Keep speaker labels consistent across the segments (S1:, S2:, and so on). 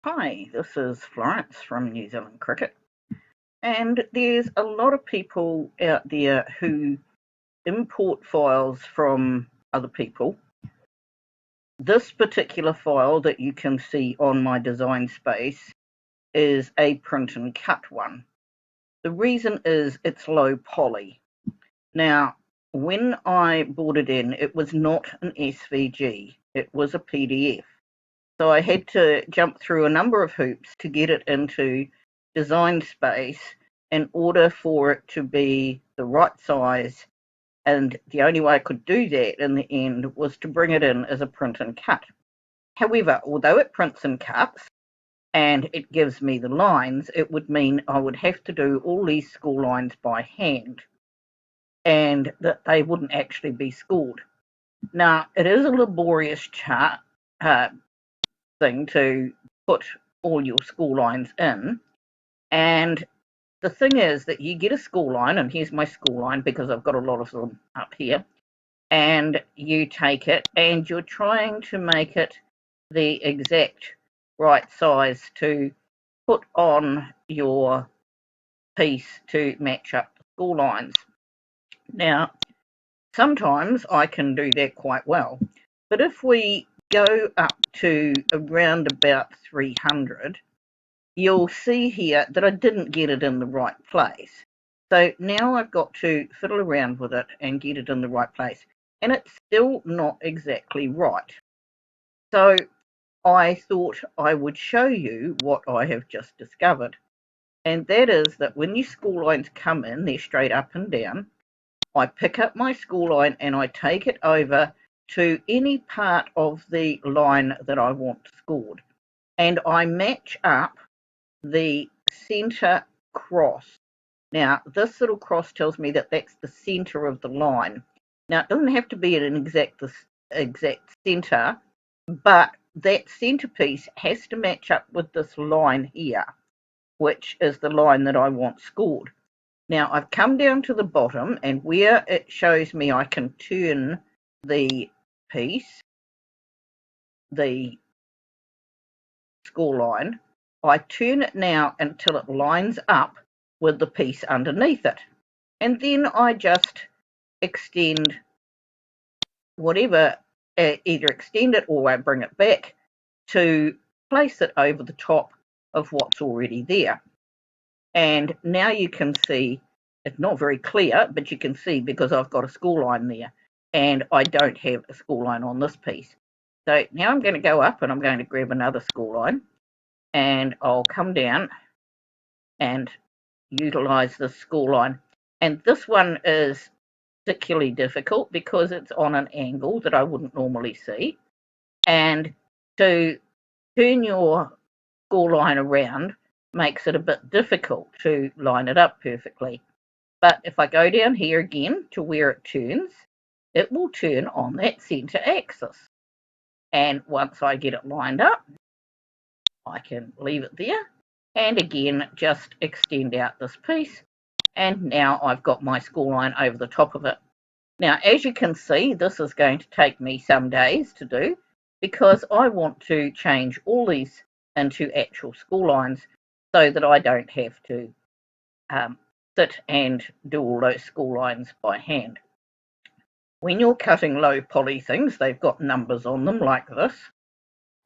S1: Hi, this is Florence from New Zealand Cricket, and there's a lot of people out there who import files from other people. This particular file that you can see on my design space is a print and cut one. The reason is it's low poly. Now, when I brought it in, it was not an SVG, it was a PDF. So I had to jump through a number of hoops to get it into design space in order for it to be the right size. And the only way I could do that in the end was to bring it in as a print and cut. However, although it prints and cuts and it gives me the lines, it would mean I would have to do all these score lines by hand and that they wouldn't actually be scored. Now, it is a laborious thing to put all your score lines in, and the thing is that you get a score line, and here's my score line because I've got a lot of them up here, and you take it and you're trying to make it the exact right size to put on your piece to match up the score lines. Now, sometimes I can do that quite well, but if we go up to around about 300, you'll see here that I didn't get it in the right place. So now I've got to fiddle around with it and get it in the right place, and it's still not exactly right. So I thought I would show you what I have just discovered, and that is that when your score lines come in, they're straight up and down. I pick up my score line and I take it over to any part of the line that I want scored, and I match up the center cross. Now, this little cross tells me that that's the center of the line. Now, it doesn't have to be at an exact center, but that centerpiece has to match up with this line here, which is the line that I want scored. Now, I've come down to the bottom, and where it shows me I can turn the piece, the score line, I turn it now until it lines up with the piece underneath it. And then I just extend whatever, either extend it or I bring it back to place it over the top of what's already there. And now you can see, it's not very clear, but you can see because I've got a score line there and I don't have a score line on this piece. So now I'm going to go up and I'm going to grab another score line, and I'll come down and utilize the score line. And this one is particularly difficult because it's on an angle that I wouldn't normally see. And to turn your score line around makes it a bit difficult to line it up perfectly. But if I go down here again to where it turns, it will turn on that center axis. And once I get it lined up, I can leave it there and again just extend out this piece, and now I've got my score line over the top of it. Now, as you can see, this is going to take me some days to do because I want to change all these into actual score lines so that I don't have to sit and do all those score lines by hand. When you're cutting low poly things, they've got numbers on them like this,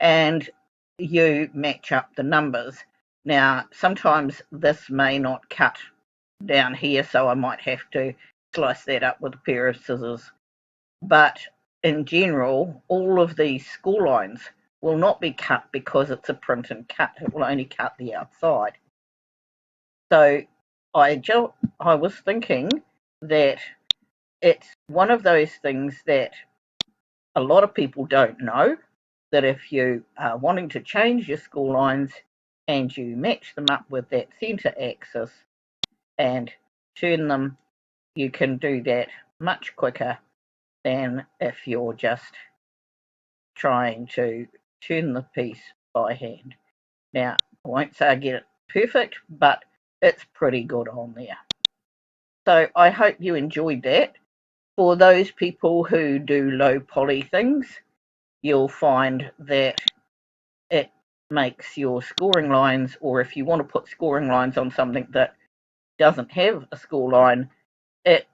S1: and you match up the numbers. Now, sometimes this may not cut down here, so I might have to slice that up with a pair of scissors. But in general, all of these score lines will not be cut because it's a print and cut. It will only cut the outside. So I was thinking that it's one of those things that a lot of people don't know, that if you are wanting to change your score lines and you match them up with that center axis and turn them, you can do that much quicker than if you're just trying to turn the piece by hand. Now, I won't say I get it perfect, but it's pretty good on there. So I hope you enjoyed that. For those people who do low poly things, you'll find that it makes your scoring lines, or if you want to put scoring lines on something that doesn't have a score line, it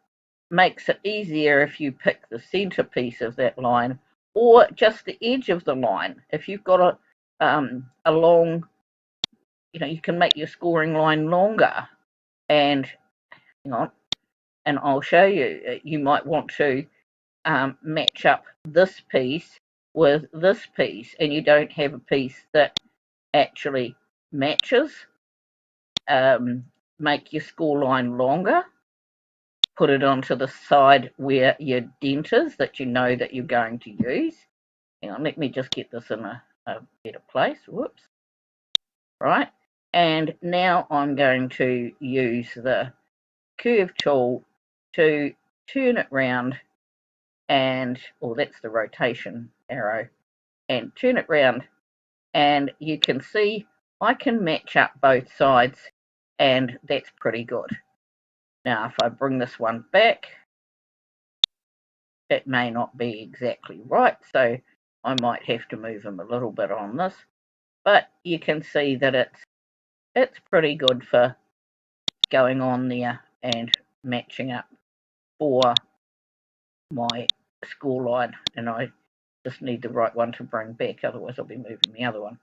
S1: makes it easier if you pick the center piece of that line or just the edge of the line. If you've got a long, you can make your scoring line longer. And hang on, and I'll show you. You might want to match up this piece with this piece, and you don't have a piece that actually matches. Make your score line longer, put it onto the side where your dent is that you know that you're going to use. Hang on, let me just get this in a better place. Whoops. Right, and now I'm going to use the curve tool to turn it round, and that's the rotation arrow, and turn it round, and you can see I can match up both sides, and that's pretty good. Now if I bring this one back, it may not be exactly right, so I might have to move them a little bit on this, but you can see that it's pretty good for going on there and matching up for my score line, and I just need the right one to bring back, otherwise I'll be moving the other one.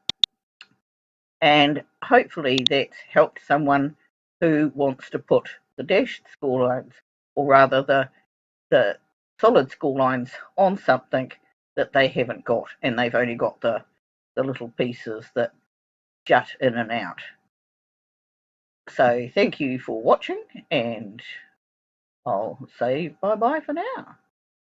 S1: And hopefully that's helped someone who wants to put the dashed score lines, or rather the solid score lines, on something that they haven't got, and they've only got the little pieces that jut in and out. So thank you for watching, and I'll say bye bye for now.